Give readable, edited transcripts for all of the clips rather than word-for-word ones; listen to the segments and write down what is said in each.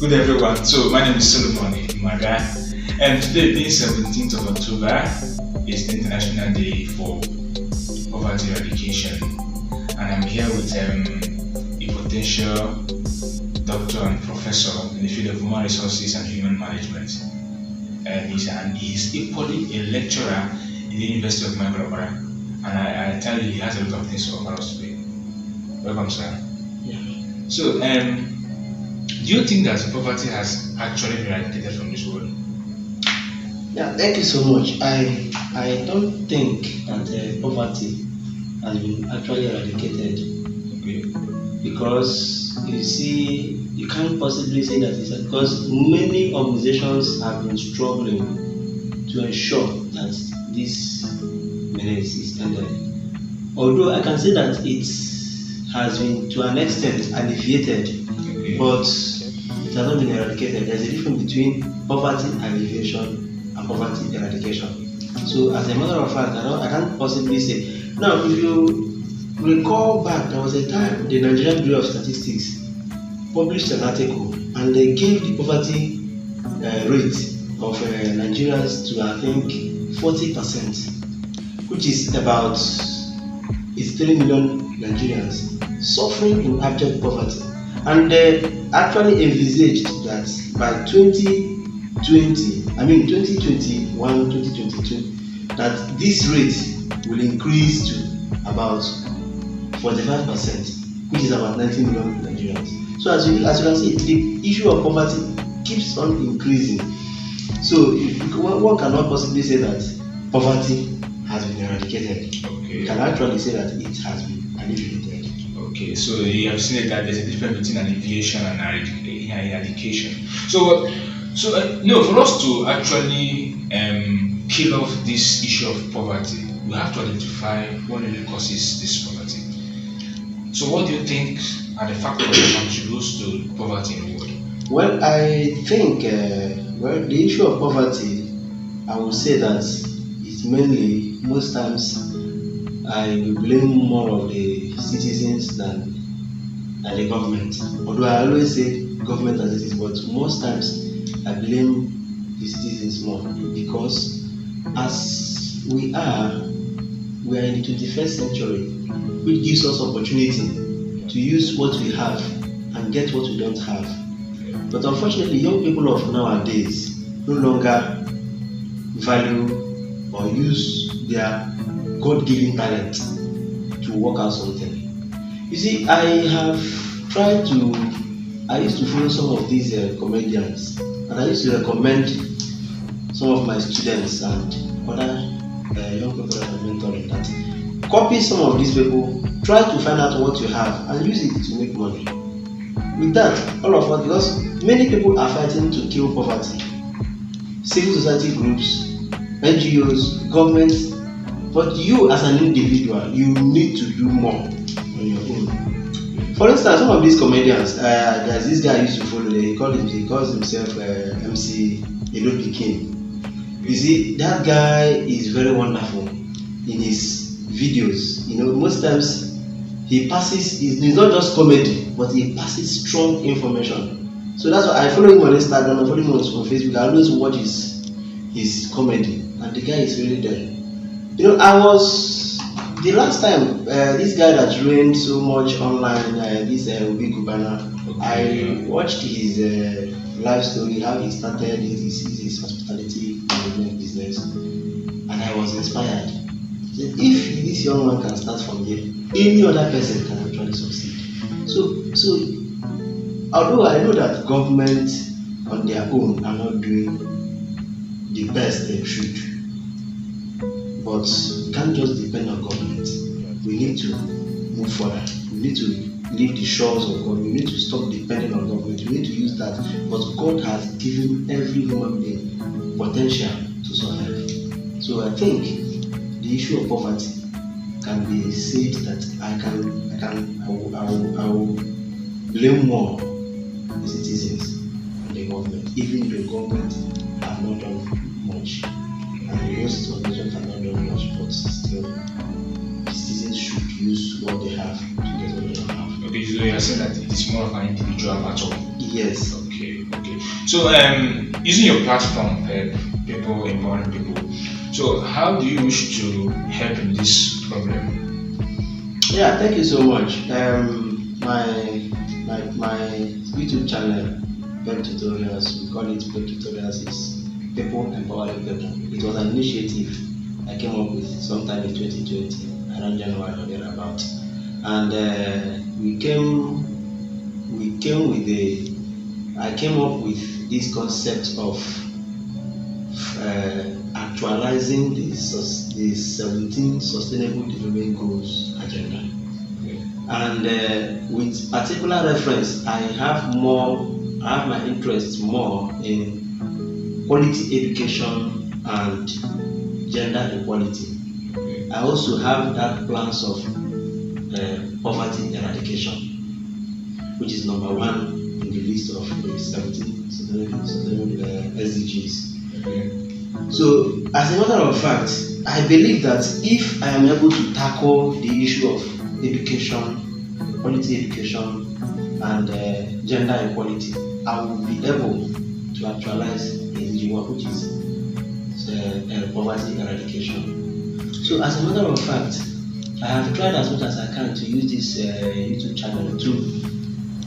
Good everyone. So my name is Solomon Maga, and today being 17th of October is the International Day for Poverty Eradication, and I'm here with a potential doctor and professor in the field of human resources and human management. He's equally a lecturer in the University of Mangalore, and I tell you, he has a lot of things to offer us today. Welcome, sir. Yeah. So, do you think that poverty has actually been eradicated from this world? Yeah, thank you so much. I don't think that poverty has been actually eradicated. Okay. Because you see, you can't possibly say that it's because many organizations have been struggling to ensure that this menace is ended. Although I can say that it has been to an extent alleviated, Okay. but it has not been eradicated. There's a difference between poverty alleviation and poverty eradication. So as a matter of fact, I can't possibly say. Now, if you recall back, there was a time the Nigerian Bureau of Statistics published an article and they gave the poverty rate of Nigerians to I think 40%, which is about 3 million Nigerians suffering in abject poverty. And they actually envisaged that by 2021, 2022, that this rate will increase to about 45%, which is about 90 million Nigerians. So as you can see, the issue of poverty keeps on increasing. So one cannot possibly say that poverty has been eradicated. Okay. You can actually say that it has been alleviated. Okay, so you have seen that there's a difference between alleviation and eradication. So for us to actually kill off this issue of poverty, we have to identify what really causes this poverty. So what do you think are the factors that contribute to poverty in the world? Well, I think the issue of poverty, I would say that it's mainly, most times, I will blame more of the citizens than the government. Although I always say government as it is, but most times I blame the citizens more, because as we are in the 21st century, which gives us opportunity to use what we have and get what we don't have. But unfortunately, young people of nowadays no longer value or use their God-given talent to work out something. You see, I used to follow some of these comedians, and I used to recommend some of my students and other young people that I'm mentoring that copy some of these people, try to find out what you have and use it to make money. With that, all of us, because many people are fighting to kill poverty, civil society groups, NGOs, governments, but you as an individual, you need to do more on your own. For instance, some of these comedians, there's this guy I used to follow, he calls himself MC Edo Pikin. You see, that guy is very wonderful in his videos. You know, most times he passes, it's not just comedy, but he passes strong information. So that's why I follow him on Instagram, I follow him on Facebook. I always watch his comedy, and the guy is really there. You know, the last time, this guy that reigned so much online, this Obi Kubana, I watched his life story, how he started his hospitality management business, and I was inspired. If this young man can start from here, any other person can actually succeed. So although I know that government on their own are not doing the best they should, but we can't just depend on government. We need to move further. We need to leave the shores of God. We need to stop depending on government. We need to use that. But God has given every human being potential to survive. So I think the issue of poverty can be said that I will blame more the citizens and the government, even though government have not done much. And most organizations have not done much, but still, citizens should use what they have to get what they don't have. Okay, so you are saying that it is more of an individual matter. Yes. Okay. Okay. So using your platform, people empowering people. So how do you wish to help in this problem? Yeah, thank you so much. My YouTube channel, PEP Tutorials, we call it PEP Tutorials, is People Empowering People. It was an initiative I came up with sometime in 2020, around January or thereabout, and I came up with this concept of actualizing the 17 Sustainable Development Goals agenda. And with particular reference, I have my interest more in quality education and gender equality. I also have that plans of poverty eradication, which is number one in the list of the 17 SDGs. So, as a matter of fact, I believe that if I am able to tackle the issue of education, quality education, and gender equality, I will be able to actualize SDG 1, which is poverty eradication. So, as a matter of fact, I have tried as much as I can to use this YouTube channel to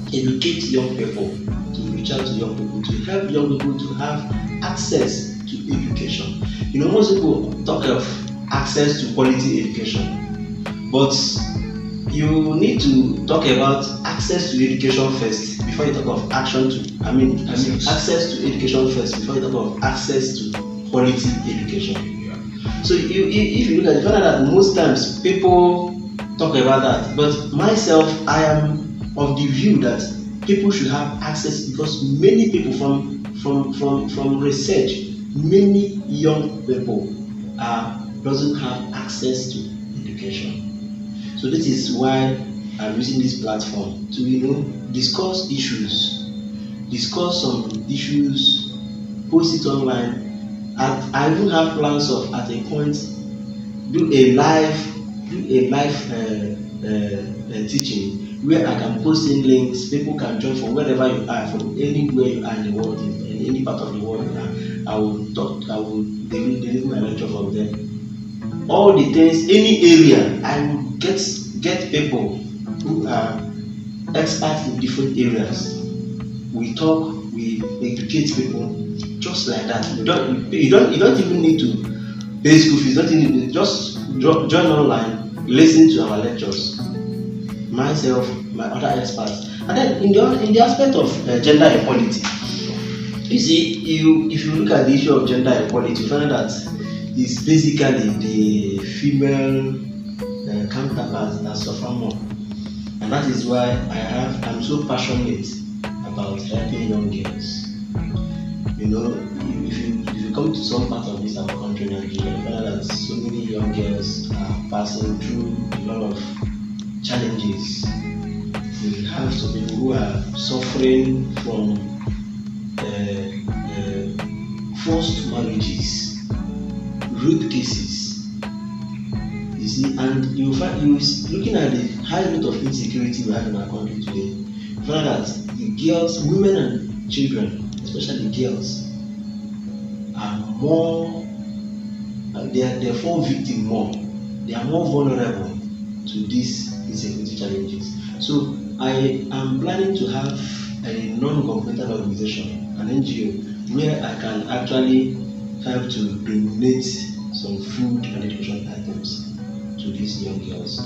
educate young people, to reach out to young people, to help young people to have access to education. You know, most people talk of access to quality education, but you need to talk about access to education first before you talk of action to. Access to education first before you talk of access to quality education. So if you look at it, you find out that most times people talk about that, but myself, I am of the view that people should have access, because many people from research, many young people doesn't have access to education. So this is why I'm using this platform to discuss some issues, post it online. I do have plans of at a point do a live teaching where I can post in links. People can join from wherever you are, from anywhere you are in the world, in any part of the world you are. I will deliver my lecture from there. All the things, any area, I will get people who are experts in different areas. We talk, we educate people. Just like that, you don't even need to pay school fees. Just join online, listen to our lectures. Myself, my other experts, and then in the aspect of gender equality, you see, if you look at the issue of gender equality, you find that it's basically the female counterparts that suffer more, and that is why I'm so passionate about helping young girls. If you come to some part of this our country, Nigeria, you find that so many young girls are passing through a lot of challenges. We have some people who are suffering from forced marriages, rape cases. You see, and you looking at the high rate of insecurity we have in our country today, you find that the girls, women and children, especially girls, are more, they fall victim more. They are more vulnerable to these insecurity challenges. So I am planning to have a non-governmental organization, an NGO, where I can actually help to donate some food and education items to these young girls.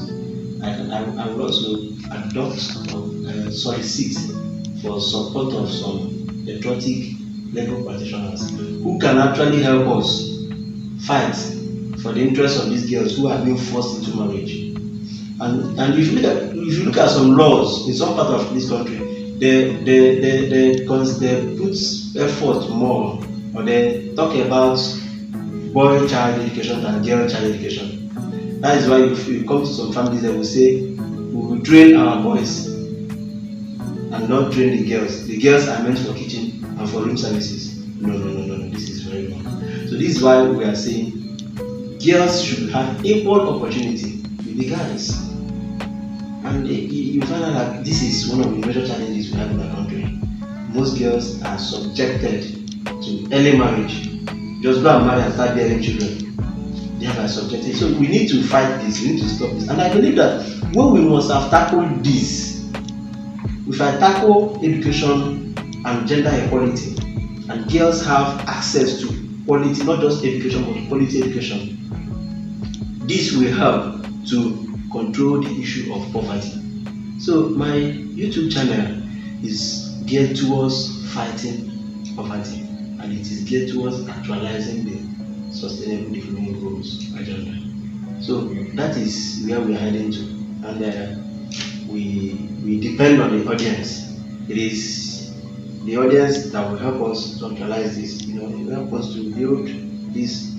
I will also adopt or solicit for support of some patriotic legal practitioners who can actually help us fight for the interests of these girls who are being forced into marriage. And if you look at some laws in some part of this country, they put effort more, or they talk about boy child education and girl child education. That is why if you come to some families, they will say, we will train our boys and not train the girls. The girls are meant for kitchen and for room services. No, this is very wrong. So this is why we are saying girls should have equal opportunity with the guys. And you find out that this is one of the major challenges we have in our country. most girls are subjected to early marriage. Just go and marry and start bearing children. They are subjected. So we need to fight this. We need to stop this. And I believe that when we must have tackled this, if I tackle education and gender equality, and girls have access to quality, not just education, but quality education, this will help to control the issue of poverty. So my YouTube channel is geared towards fighting poverty, and it is geared towards actualizing the Sustainable Development Goals agenda. So that is where we are heading to, and we depend on the audience. It is the audience that will help us to actualize this. It will help us to build this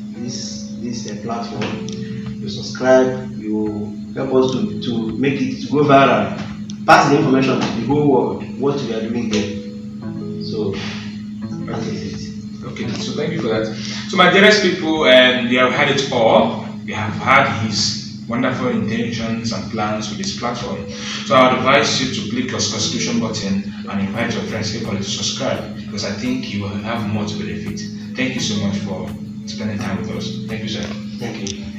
platform. You subscribe, you help us to make it go viral, pass the information to the whole world what we are doing here. So that is it. Okay, so thank you for that. So my dearest people, we have had it all. We have had his wonderful intentions and plans with this platform. So I would advise you to click your subscription button and invite your friends equally to subscribe, because I think you will have more to benefit. Thank you so much for spending time with us. Thank you, sir. Thank you.